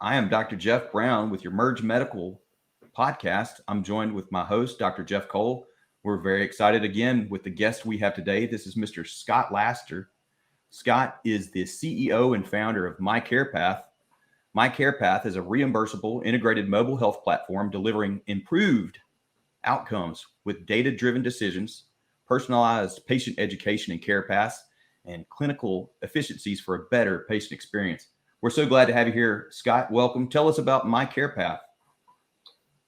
I am Dr. Jeff Brown with your Merge Medical podcast. I'm joined with my host, Dr. Jeff Cole. We're very excited again with the guest we have today. This is Mr. Scott Laster. Scott is the CEO and founder of MiCare Path. MiCare Path is a reimbursable integrated mobile health platform delivering improved outcomes with data-driven decisions, personalized patient education and care paths, and clinical efficiencies for a better patient experience. We're so glad to have you here, Scott. Welcome. Tell us about MiCare Path.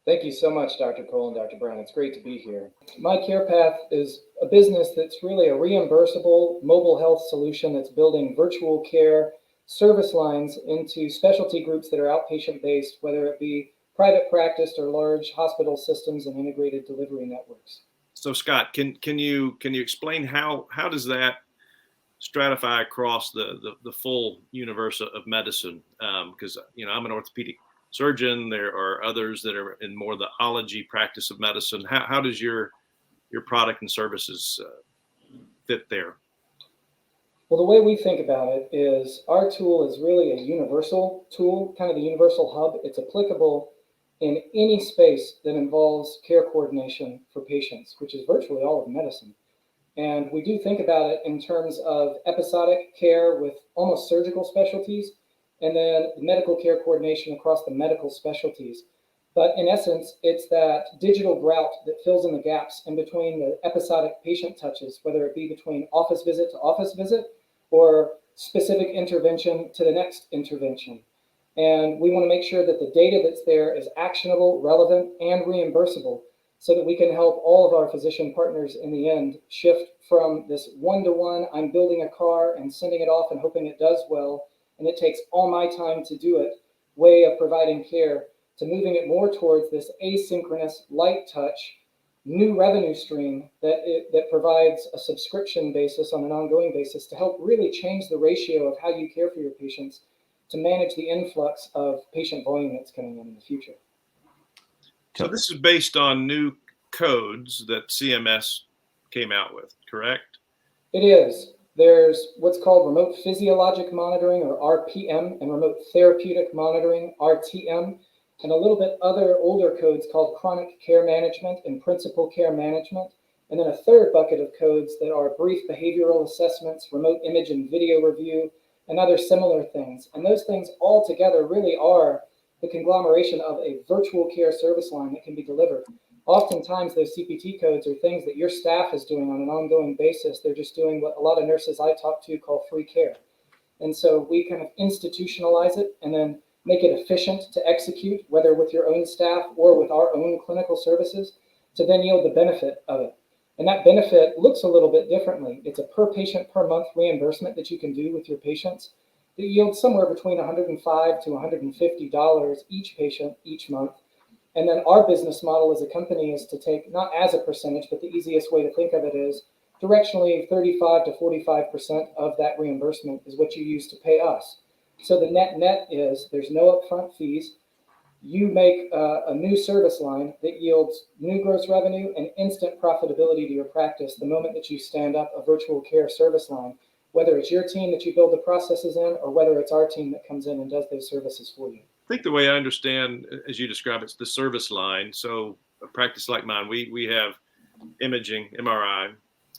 Thank you so much, Dr. Cole and Dr. Brown. It's great to be here. MiCare Path is a business that's really a reimbursable mobile health solution that's building virtual care service lines into specialty groups that are outpatient-based, whether it be private practice or large hospital systems and integrated delivery networks. So, Scott, can you explain how does that stratify across the full universe of medicine? Because I'm an orthopedic surgeon. There are others that are in more the ology practice of medicine. How does your product and services fit there? Well, the way we think about it is our tool is really a universal tool, kind of the universal hub. It's applicable in any space that involves care coordination for patients, which is virtually all of medicine. And we do think about it in terms of episodic care with almost surgical specialties, and then medical care coordination across the medical specialties. But in essence, it's that digital grout that fills in the gaps in between the episodic patient touches, whether it be between office visit to office visit or specific intervention to the next intervention. And we want to make sure that the data that's there is actionable, relevant, and reimbursable so that we can help all of our physician partners in the end shift from this one-to-one, I'm building a car and sending it off and hoping it does well, and it takes all my time to do it, way of providing care, to moving it more towards this asynchronous, light touch, new revenue stream that provides a subscription basis on an ongoing basis to help really change the ratio of how you care for your patients to manage the influx of patient volume that's coming in the future. So this is based on new codes that CMS came out with, correct? It is. There's what's called remote physiologic monitoring, or RPM, and remote therapeutic monitoring, RTM, and a little bit other older codes called chronic care management and principal care management, and then a third bucket of codes that are brief behavioral assessments, remote image and video review, and other similar things. And those things all together really are the conglomeration of a virtual care service line that can be delivered. Oftentimes, those CPT codes are things that your staff is doing on an ongoing basis. They're just doing what a lot of nurses I talk to call free care. And so we kind of institutionalize it and then make it efficient to execute, whether with your own staff or with our own clinical services, to then yield the benefit of it. And that benefit looks a little bit differently. It's a per patient per month reimbursement that you can do with your patients that yields somewhere between $105 to $150 each patient each month. And then our business model as a company is to take, not as a percentage, but the easiest way to think of it is directionally 35 to 45% of that reimbursement is what you use to pay us. So the net is there's no upfront fees. You make a new service line that yields new gross revenue and instant profitability to your practice the moment that you stand up a virtual care service line, whether it's your team that you build the processes in or whether it's our team that comes in and does those services for you. I think the way I understand, as you describe, it's the service line. So a practice like mine, we have imaging, MRI.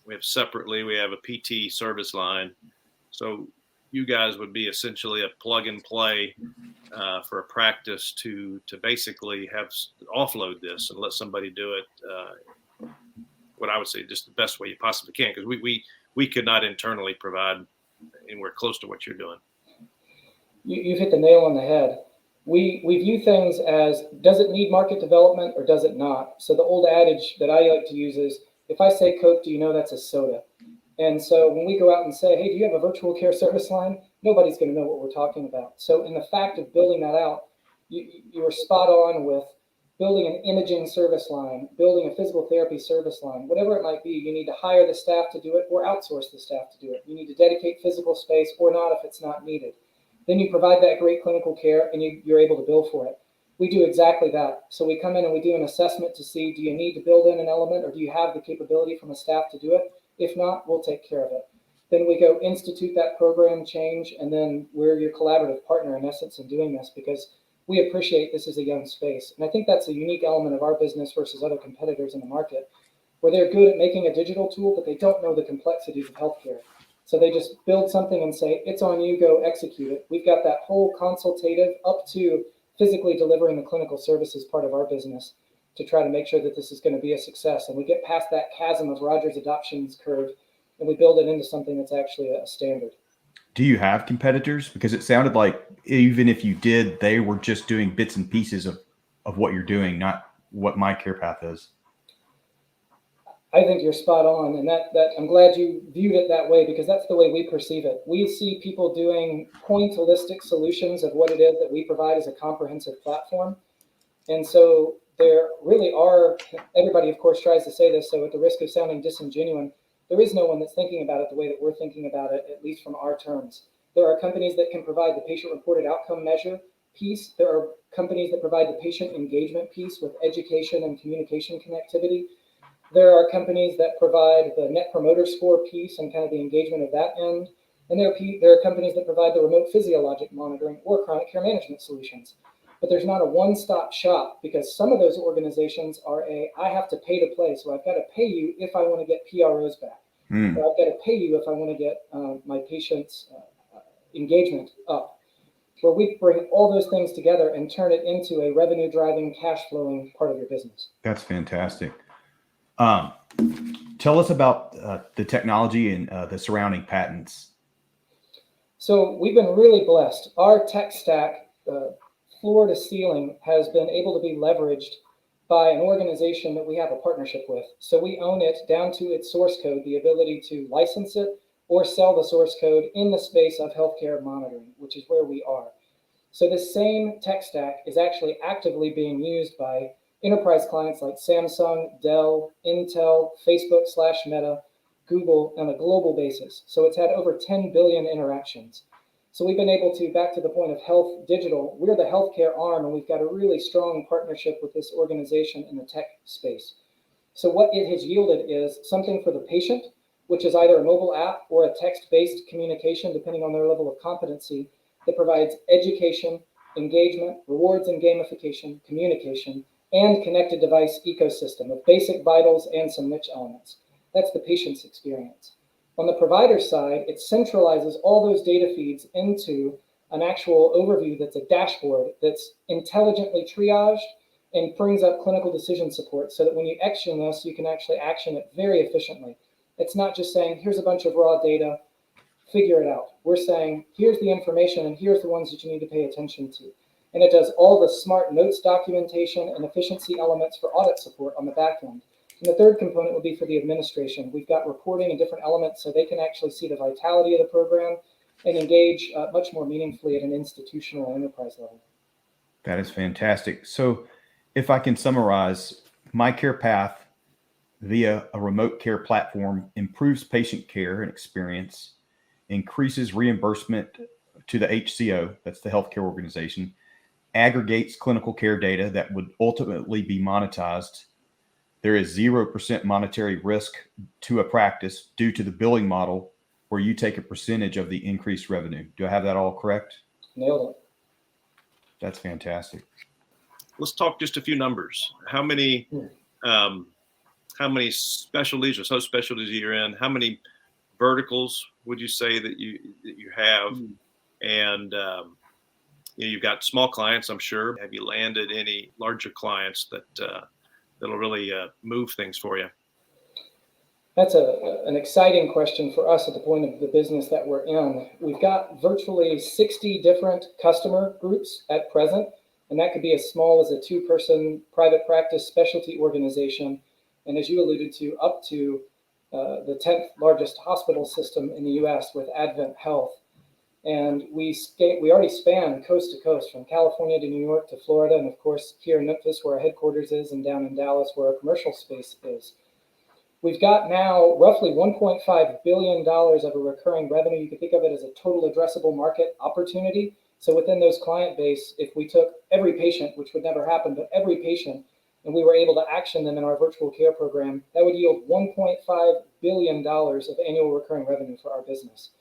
We have separately, we have a PT service line. So you guys would be essentially a plug and play for a practice to basically have offload this and let somebody do it. What I would say, just the best way you possibly can, because we could not internally provide anywhere close to what you're doing. You've hit the nail on the head. We view things as, does it need market development or does it not? So the old adage that I like to use is, if I say Coke, do you know that's a soda? And so when we go out and say, hey, do you have a virtual care service line? Nobody's going to know what we're talking about. So in the fact of building that out, you were spot on with building an imaging service line, building a physical therapy service line, whatever it might be. You need to hire the staff to do it or outsource the staff to do it. You need to dedicate physical space or not if it's not needed. Then you provide that great clinical care and you're able to bill for it. We do exactly that. So we come in and we do an assessment to see, do you need to build in an element or do you have the capability from a staff to do it? If not, we'll take care of it. then we go institute that program change, and then we're your collaborative partner in essence in doing this, because we appreciate this is a young space. And I think that's a unique element of our business versus other competitors in the market, where they're good at making a digital tool, but they don't know the complexities of healthcare. So they just build something and say, it's on you, go execute it. We've got that whole consultative up to physically delivering the clinical services part of our business to try to make sure that this is going to be a success. And we get past that chasm of Rogers adoptions curve, and we build it into something that's actually a standard. Do you have competitors? Because it sounded like even if you did, they were just doing bits and pieces of what you're doing, not what MiCare Path is. I think you're spot on, and that I'm glad you viewed it that way, because that's the way we perceive it. We see people doing pointillistic solutions of what it is that we provide as a comprehensive platform. And so there really are, everybody of course tries to say this, so at the risk of sounding disingenuous, there is no one that's thinking about it the way that we're thinking about it, at least from our terms. There are companies that can provide the patient-reported outcome measure piece. There are companies that provide the patient engagement piece with education and communication connectivity. There are companies that provide the net promoter score piece and kind of the engagement of that end. And there are companies that provide the remote physiologic monitoring or chronic care management solutions. But there's not a one-stop shop, because some of those organizations are I have to pay to play. So I've got to pay you if I want to get PROs back. Or I've got to pay you if I want to get my patient's engagement up. Where we bring all those things together and turn it into a revenue-driving, cash-flowing part of your business. That's fantastic. Tell us about the technology and the surrounding patents. So we've been really blessed. Our tech stack, floor to ceiling, has been able to be leveraged by an organization that we have a partnership with. So we own it down to its source code, the ability to license it or sell the source code in the space of healthcare monitoring, which is where we are. So this same tech stack is actually actively being used by enterprise clients like Samsung, Dell, Intel, Facebook/Meta, Google on a global basis. So it's had over 10 billion interactions. So we've been able to, back to the point of health digital, we're the healthcare arm, and we've got a really strong partnership with this organization in the tech space. So what it has yielded is something for the patient, which is either a mobile app or a text-based communication, depending on their level of competency, that provides education, engagement, rewards and gamification, communication, and connected device ecosystem of basic vitals and some niche elements. That's the patient's experience. On the provider side, it centralizes all those data feeds into an actual overview that's a dashboard that's intelligently triaged and brings up clinical decision support, so that when you action this, you can actually action it very efficiently. It's not just saying, here's a bunch of raw data, figure it out. We're saying, here's the information and here's the ones that you need to pay attention to. And it does all the smart notes documentation and efficiency elements for audit support on the back end. And the third component would be for the administration. We've got reporting and different elements so they can actually see the vitality of the program and engage much more meaningfully at an institutional enterprise level. That is fantastic. So if I can summarize, MiCare Path via a remote care platform improves patient care and experience, increases reimbursement to the HCO, that's the healthcare organization, aggregates clinical care data that would ultimately be monetized. There is 0% monetary risk to a practice due to the billing model, where you take a percentage of the increased revenue. Do I have that all correct? Nailed it. That's fantastic. Let's talk just a few numbers. How many specialties or subspecialties you're in? How many verticals would you say that you have? And you've got small clients, I'm sure. Have you landed any larger clients that'll really move things for you? That's an exciting question for us at the point of the business that we're in. We've got virtually 60 different customer groups at present, and that could be as small as a 2-person private practice specialty organization, and as you alluded to, up to the 10th largest hospital system in the U.S. with Advent Health. And we already span coast to coast, from California to New York to Florida, and of course here in Memphis, where our headquarters is, and down in Dallas, where our commercial space is. We've got now roughly $1.5 billion of a recurring revenue. You can think of it as a total addressable market opportunity. So within those client base, if we took every patient, which would never happen, but every patient, and we were able to action them in our virtual care program, that would yield $1.5 billion of annual recurring revenue for our business.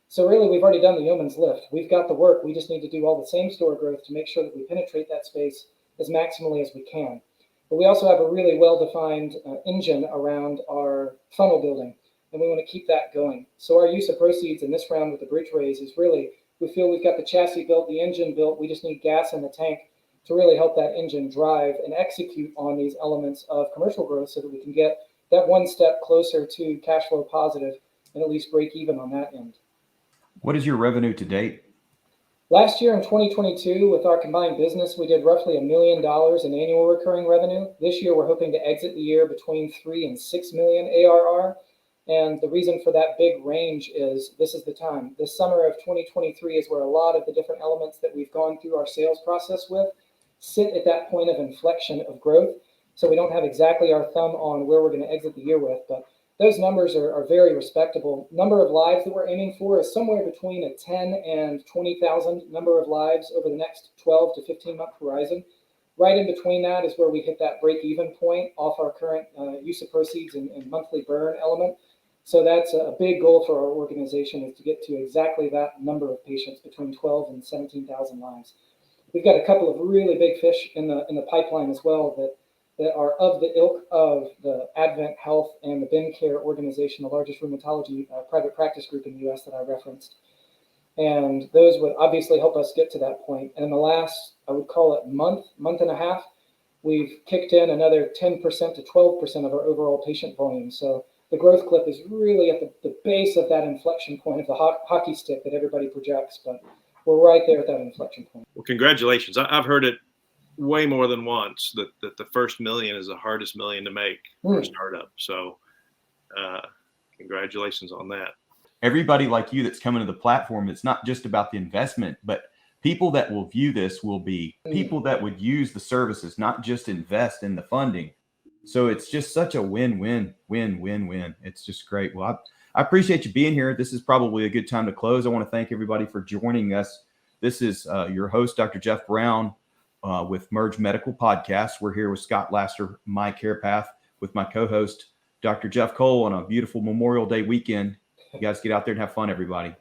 So really, we've already done the yeoman's lift. We've got the work. We just need to do all the same store growth to make sure that we penetrate that space as maximally as we can. But we also have a really well-defined engine around our funnel building, and we want to keep that going. So our use of proceeds in this round with the bridge raise is really, we feel we've got the chassis built, the engine built. We just need gas in the tank to really help that engine drive and execute on these elements of commercial growth so that we can get that one step closer to cash flow positive and at least break even on that end. What is your revenue to date? Last year in 2022, with our combined business, we did roughly $1 million in annual recurring revenue. This year, we're hoping to exit the year between 3 and 6 million ARR. And the reason for that big range is this is the time. The summer of 2023 is where a lot of the different elements that we've gone through our sales process with sit at that point of inflection of growth. So we don't have exactly our thumb on where we're going to exit the year with, but those numbers are very respectable. Number of lives that we're aiming for is somewhere between a 10 and 20,000 number of lives over the next 12 to 15 month horizon. Right in between that is where we hit that break even point off our current use of proceeds and monthly burn element. So that's a big goal for our organization, is to get to exactly that number of patients between 12 and 17,000 lives. We've got a couple of really big fish in the pipeline as well that are of the ilk of the Advent Health and the MiCare organization, the largest rheumatology private practice group in the U.S. that I referenced. And those would obviously help us get to that point. And in the last, I would call it month and a half, we've kicked in another 10% to 12% of our overall patient volume. So the growth clip is really at the base of that inflection point of the hockey stick that everybody projects, but we're right there at that inflection point. Well, congratulations. I've heard it way more than once that the first million is the hardest million to make for a startup. So congratulations on that. Everybody like you that's coming to the platform, it's not just about the investment, but people that will view this will be people that would use the services, not just invest in the funding. So it's just such a win-win. It's just great. Well, I appreciate you being here. This is probably a good time to close. I want to thank everybody for joining us. This is your host, Dr. Jeff Brown, with Merge Medical Podcast. We're here with Scott Laster, MiCare Path, with my co-host, Dr. Jeff Cole, on a beautiful Memorial Day weekend. You guys get out there and have fun, everybody.